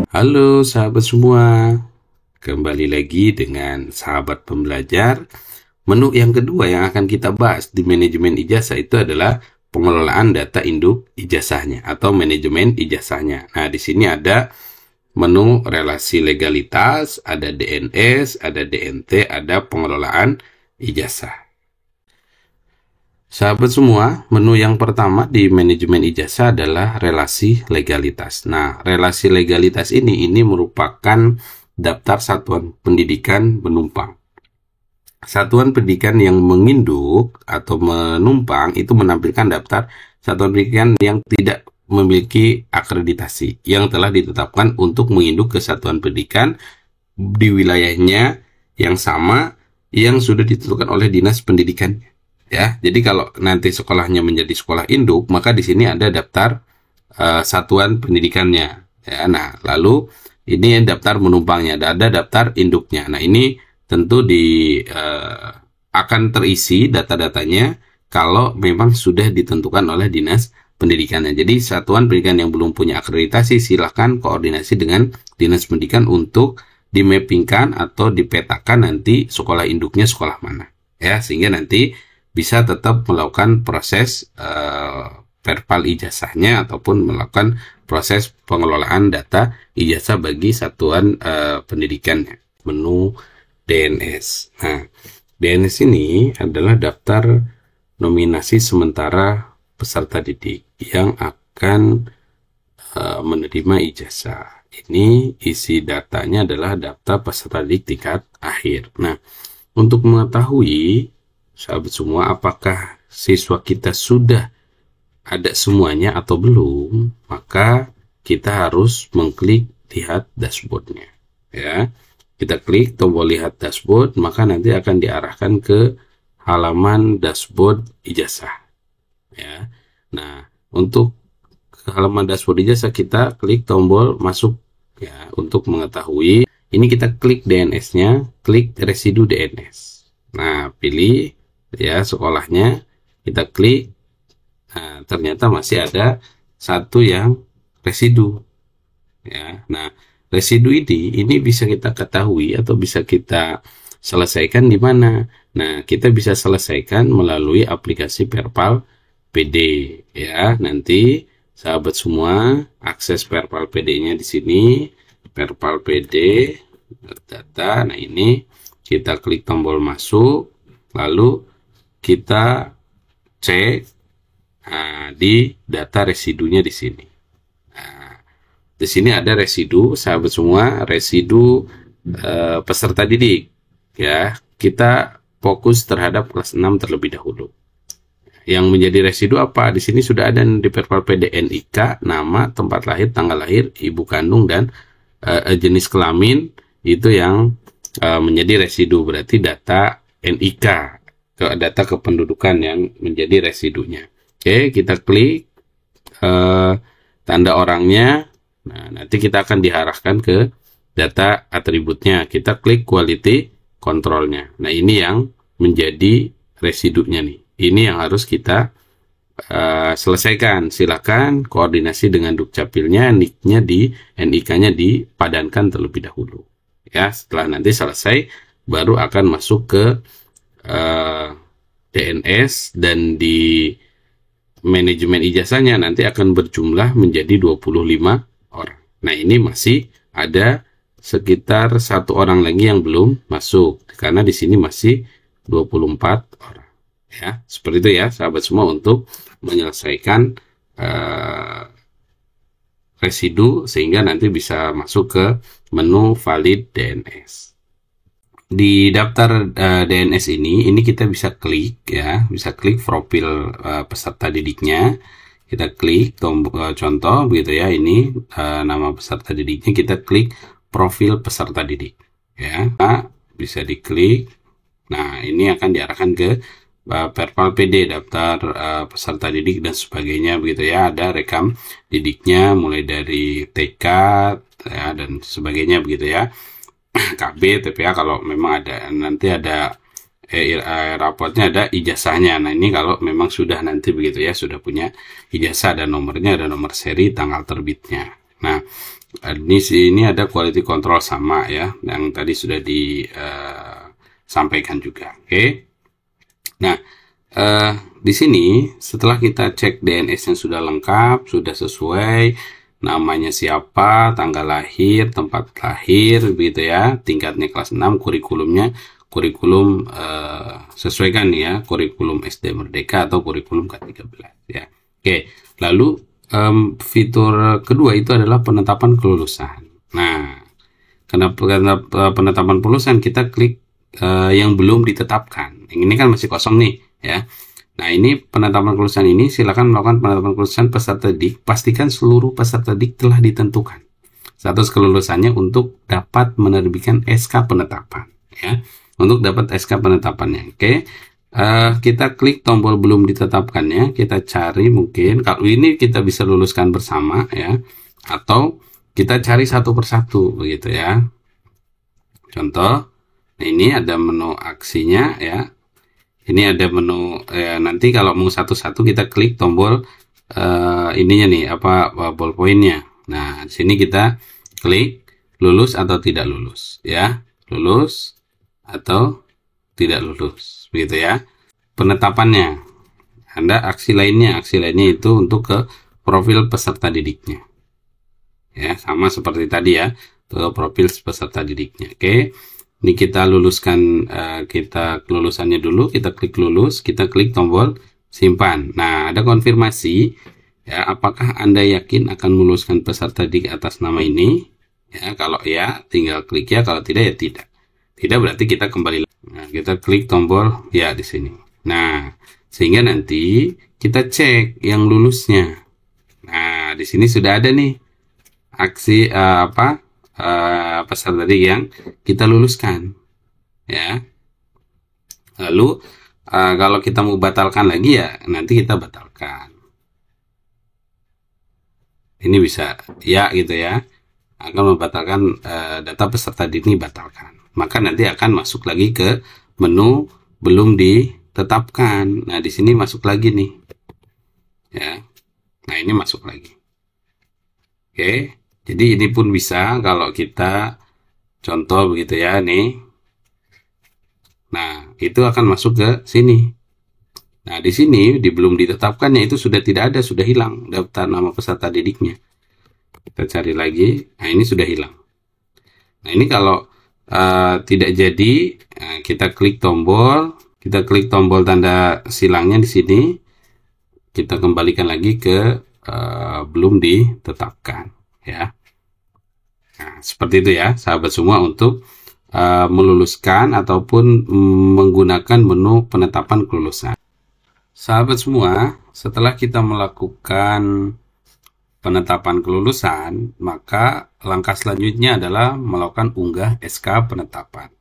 Halo sahabat semua, kembali lagi dengan sahabat pembelajar. Menu yang kedua yang akan kita bahas di manajemen ijazah itu adalah pengelolaan data induk ijazahnya atau manajemen ijazahnya. Nah, di sini ada menu relasi legalitas, ada DNS, ada DNT, ada pengelolaan ijazah. Sahabat semua, menu yang pertama di manajemen ijazah adalah relasi legalitas. Nah, relasi legalitas ini merupakan daftar satuan pendidikan penumpang. Satuan pendidikan yang menginduk atau menumpang itu menampilkan daftar satuan pendidikan yang tidak memiliki akreditasi yang telah ditetapkan untuk menginduk ke satuan pendidikan di wilayahnya yang sama yang sudah ditentukan oleh dinas pendidikan. Ya, jadi kalau nanti sekolahnya menjadi sekolah induk, maka di sini ada daftar satuan pendidikannya. Ya, nah, lalu ini daftar menumpangnya, ada daftar induknya. Nah, ini tentu akan terisi data-datanya kalau memang sudah ditentukan oleh dinas pendidikannya. Jadi satuan pendidikan yang belum punya akreditasi silakan koordinasi dengan dinas pendidikan untuk dimappingkan atau dipetakan nanti sekolah induknya sekolah mana. Ya, sehingga nanti bisa tetap melakukan proses verbal ijazahnya ataupun melakukan proses pengelolaan data ijazah bagi satuan pendidikannya. Menu DNS. Nah, DNS ini adalah daftar nominasi sementara peserta didik yang akan menerima ijazah. Ini isi datanya adalah daftar peserta didik tingkat akhir. Nah, untuk mengetahui sahabat semua, apakah siswa kita sudah ada semuanya atau belum, maka kita harus mengklik lihat dashboardnya. Ya, kita klik tombol lihat dashboard, maka nanti akan diarahkan ke halaman dashboard ijazah. Ya, nah untuk ke halaman dashboard ijazah kita klik tombol masuk. Ya, untuk mengetahui ini kita klik DNS-nya, klik residu DNS. Nah, pilih ya sekolahnya, kita klik. Nah, ternyata masih ada satu yang residu. Ya, nah residu ini bisa kita ketahui atau bisa kita selesaikan di mana. Nah, kita bisa selesaikan melalui aplikasi Perpal PD. Ya, nanti sahabat semua akses Perpal PD-nya di sini, Perpal PD data. Nah, ini kita klik tombol masuk, lalu kita cek di data residunya di sini. Nah, di sini ada residu, sahabat semua, residu peserta didik. Ya, kita fokus terhadap kelas 6 terlebih dahulu. Yang menjadi residu apa? Di sini sudah ada di Perpal PD NIK, nama, tempat lahir, tanggal lahir, ibu kandung, dan jenis kelamin. Itu yang menjadi residu, berarti data NIK. Data kependudukan yang menjadi residunya. Oke, kita klik tanda orangnya. Nah, nanti kita akan diarahkan ke data atributnya. Kita klik quality controlnya. Nah, ini yang menjadi residunya nih. Ini yang harus kita selesaikan. Silakan koordinasi dengan Dukcapilnya, NIK-nya dipadankan terlebih dahulu. Ya, setelah nanti selesai, baru akan masuk ke DNS, dan di manajemen ijazahnya nanti akan berjumlah menjadi 25 orang. Nah, ini masih ada sekitar satu orang lagi yang belum masuk karena di sini masih 24 orang. Ya, seperti itu ya sahabat semua untuk menyelesaikan residu sehingga nanti bisa masuk ke menu valid DNS. Di daftar DNS ini kita bisa klik ya, bisa klik profil peserta didiknya. Kita klik tombol contoh begitu ya, ini nama peserta didiknya, kita klik profil peserta didik ya. Nah, bisa diklik. Nah, ini akan diarahkan ke Perpal PD, daftar peserta didik dan sebagainya begitu ya. Ada rekam didiknya mulai dari TK ya, dan sebagainya begitu ya. KB, TPA kalau memang ada, nanti ada rapotnya ada ijazahnya. Nah, ini kalau memang sudah nanti begitu ya, sudah punya ijazah, ada nomornya, ada nomor seri, tanggal terbitnya. Nah, ini ada quality control sama ya, yang tadi sudah disampaikan juga. Oke. Nah, di sini setelah kita cek DNS-nya sudah lengkap, sudah sesuai, namanya siapa, tanggal lahir, tempat lahir, begitu ya, tingkatnya kelas 6, kurikulumnya kurikulum sesuaikan ya, kurikulum SD Merdeka atau kurikulum K13 ya. Oke, lalu fitur kedua itu adalah penetapan kelulusan. Nah, karena penetapan kelulusan kita klik yang belum ditetapkan. Ini kan masih kosong nih ya. Nah, ini penetapan kelulusan ini silakan melakukan penetapan kelulusan peserta didik. Pastikan seluruh peserta didik telah ditentukan status kelulusannya untuk dapat menerbitkan SK penetapan ya. Untuk dapat SK penetapannya. Oke. Kita klik tombol belum ditetapkannya, kita cari mungkin kalau ini kita bisa luluskan bersama ya, atau kita cari satu persatu begitu ya. Contoh, ini ada menu aksinya ya. Ini ada menu nanti kalau mau satu-satu kita klik tombol ininya nih apa ballpointnya. Nah, di sini kita klik lulus atau tidak lulus ya. Lulus atau tidak lulus begitu ya. Penetapannya ada aksi lainnya itu untuk ke profil peserta didiknya ya, sama seperti tadi ya, ke profil peserta didiknya. Oke, ini kita luluskan, kita kelulusannya dulu, kita klik lulus, kita klik tombol simpan. Nah, ada konfirmasi ya, apakah Anda yakin akan meluluskan peserta didik atas nama ini ya. Kalau ya tinggal klik ya, kalau tidak ya tidak. Tidak berarti kita kembali. Nah, kita klik tombol ya di sini. Nah, sehingga nanti kita cek yang lulusnya. Nah, di sini sudah ada nih aksi peserta didik yang kita luluskan. Ya. Lalu kalau kita mau batalkan lagi ya nanti kita batalkan. Ini bisa ya gitu ya. Akan membatalkan data peserta didik ini batalkan. Maka nanti akan masuk lagi ke menu belum ditetapkan. Nah, di sini masuk lagi nih. Ya. Nah, ini masuk lagi. Oke. Jadi ini pun bisa kalau kita contoh begitu ya nih. Nah, itu akan masuk ke sini. Nah, di sini di belum ditetapkannya itu sudah tidak ada, sudah hilang daftar nama peserta didiknya. Kita cari lagi. Nah, ini sudah hilang. Nah, ini kalau tidak jadi, kita klik tombol tanda silangnya di sini, kita kembalikan lagi ke belum ditetapkan ya. Nah, seperti itu ya sahabat semua untuk meluluskan ataupun menggunakan menu penetapan kelulusan. Sahabat semua, setelah kita melakukan penetapan kelulusan, maka langkah selanjutnya adalah melakukan unggah SK penetapan.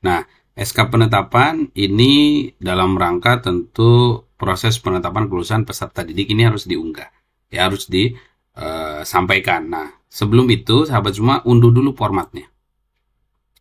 Nah, SK penetapan ini dalam rangka tentu proses penetapan kelulusan peserta didik ini harus diunggah. Ya, harus disampaikan. Nah, sebelum itu, sahabat semua, unduh dulu formatnya.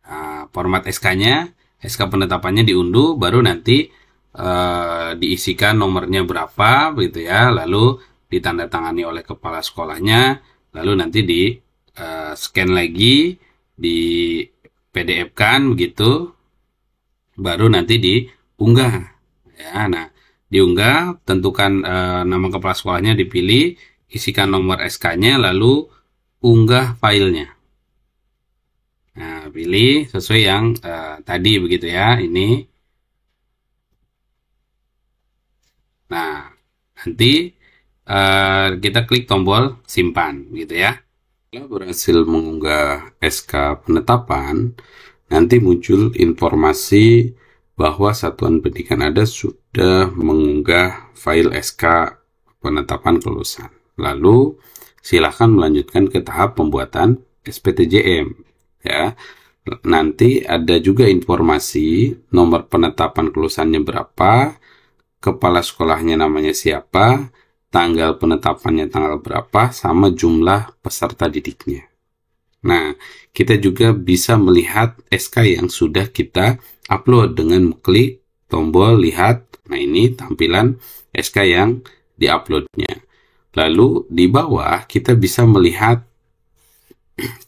Nah, format SK-nya, SK penetapannya diunduh, baru nanti diisikan nomornya berapa, begitu ya, lalu ditandatangani oleh kepala sekolahnya, lalu nanti di scan lagi, di PDF-kan begitu, baru nanti diunggah. Ya, nah diunggah, tentukan nama kepala sekolahnya dipilih, isikan nomor SK-nya, lalu unggah filenya. Nah, pilih sesuai yang tadi begitu ya, ini. Nah, nanti kita klik tombol simpan gitu ya. Setelah berhasil mengunggah SK penetapan, nanti muncul informasi bahwa satuan pendidikan Anda sudah mengunggah file SK penetapan kelulusan. Lalu silakan melanjutkan ke tahap pembuatan SPTJM ya. Nanti ada juga informasi nomor penetapan kelulusannya berapa, kepala sekolahnya namanya siapa, tanggal penetapannya tanggal berapa, sama jumlah peserta didiknya. Nah, kita juga bisa melihat SK yang sudah kita upload dengan klik tombol lihat. Nah, ini tampilan SK yang diuploadnya. Lalu di bawah kita bisa melihat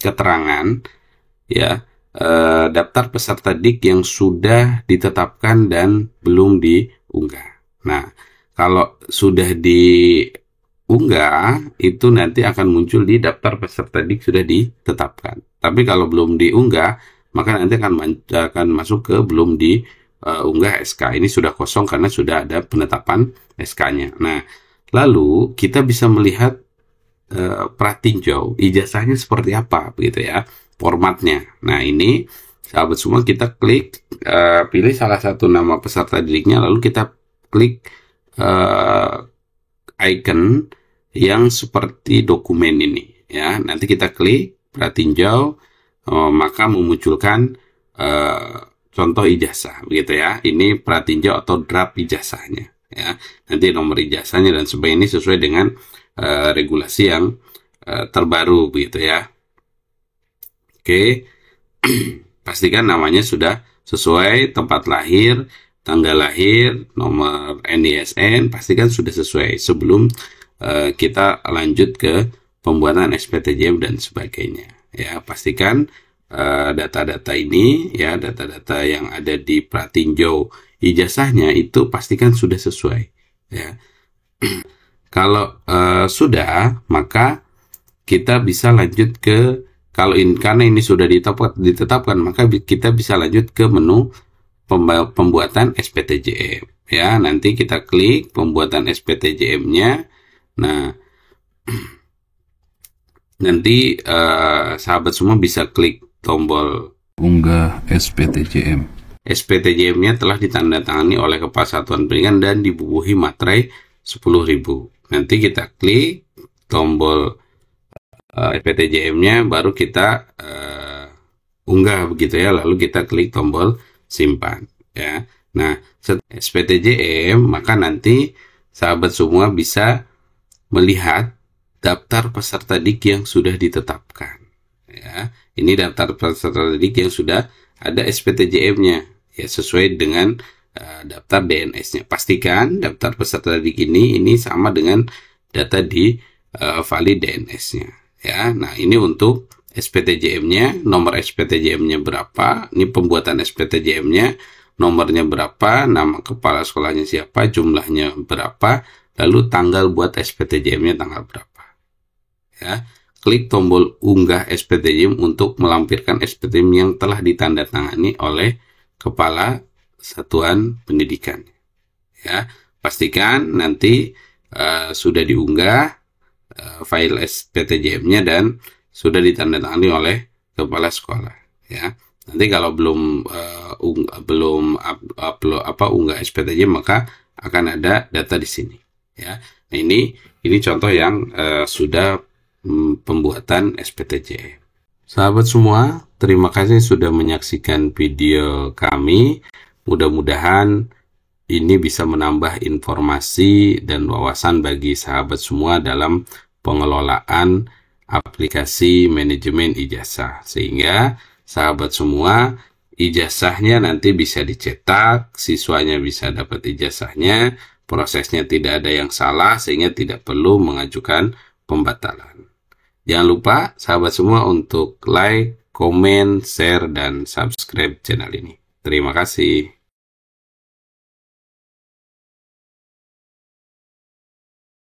keterangan ya, daftar peserta DIK yang sudah ditetapkan dan belum diunggah. Nah, kalau sudah diunggah itu nanti akan muncul di daftar peserta DIK sudah ditetapkan. Tapi kalau belum diunggah, maka nanti akan masuk ke belum diunggah SK. Ini sudah kosong karena sudah ada penetapan SK-nya. Nah, lalu kita bisa melihat pratinjau ijazahnya seperti apa begitu ya, formatnya. Nah, ini sahabat semua kita klik, pilih salah satu nama peserta didiknya, lalu kita klik icon yang seperti dokumen ini ya. Nanti kita klik pratinjau, maka memunculkan contoh ijazah begitu ya. Ini pratinjau atau draft ijazahnya ya. Nanti nomor ijazahnya dan sebagainya ini sesuai dengan regulasi yang terbaru begitu ya. Oke. Pastikan namanya sudah sesuai, tempat lahir, tanggal lahir, nomor NISN, pastikan sudah sesuai sebelum kita lanjut ke pembuatan SPTJM dan sebagainya ya. Pastikan data-data ini ya, data-data yang ada di pratinjau ijazahnya itu pastikan sudah sesuai ya. Kalau sudah, maka kita bisa lanjut ke, kalau karena ini sudah ditetapkan, maka kita bisa lanjut ke menu pembuatan SPTJM ya. Nanti kita klik pembuatan SPTJM-nya. Nah, nanti sahabat semua bisa klik tombol unggah SPTJM. SPTJM-nya telah ditandatangani oleh Kepala Satuan Pendidikan dan dibubuhi materai 10.000. Nanti kita klik tombol SPTJM-nya, baru kita unggah begitu ya, lalu kita klik tombol simpan ya. Nah, SPTJM, maka nanti sahabat semua bisa melihat daftar peserta DIK yang sudah ditetapkan ya. Ini daftar peserta DIK yang sudah ada SPTJM-nya ya, sesuai dengan daftar DNS-nya. Pastikan daftar peserta didik ini sama dengan data di valid DNS-nya ya. Nah, ini untuk SPTJM-nya, nomor SPTJM-nya berapa, ini pembuatan SPTJM-nya, nomornya berapa, nama kepala sekolahnya siapa, jumlahnya berapa, lalu tanggal buat SPTJM-nya tanggal berapa ya. Klik tombol unggah SPTJM untuk melampirkan SPTJM yang telah ditandatangani oleh Kepala Satuan Pendidikan ya. Pastikan nanti sudah diunggah file SPTJM-nya dan sudah ditandatangani oleh kepala sekolah ya. Nanti kalau belum unggah SPTJM, maka akan ada data di sini ya. Nah, ini contoh yang sudah pembuatan SPTJM. Sahabat semua, terima kasih sudah menyaksikan video kami. Mudah-mudahan ini bisa menambah informasi dan wawasan bagi sahabat semua dalam pengelolaan aplikasi manajemen ijazah. Sehingga sahabat semua, ijazahnya nanti bisa dicetak, siswanya bisa dapat ijazahnya, prosesnya tidak ada yang salah sehingga tidak perlu mengajukan pembatalan. Jangan lupa sahabat semua untuk like, komen, share, dan subscribe channel ini. Terima kasih.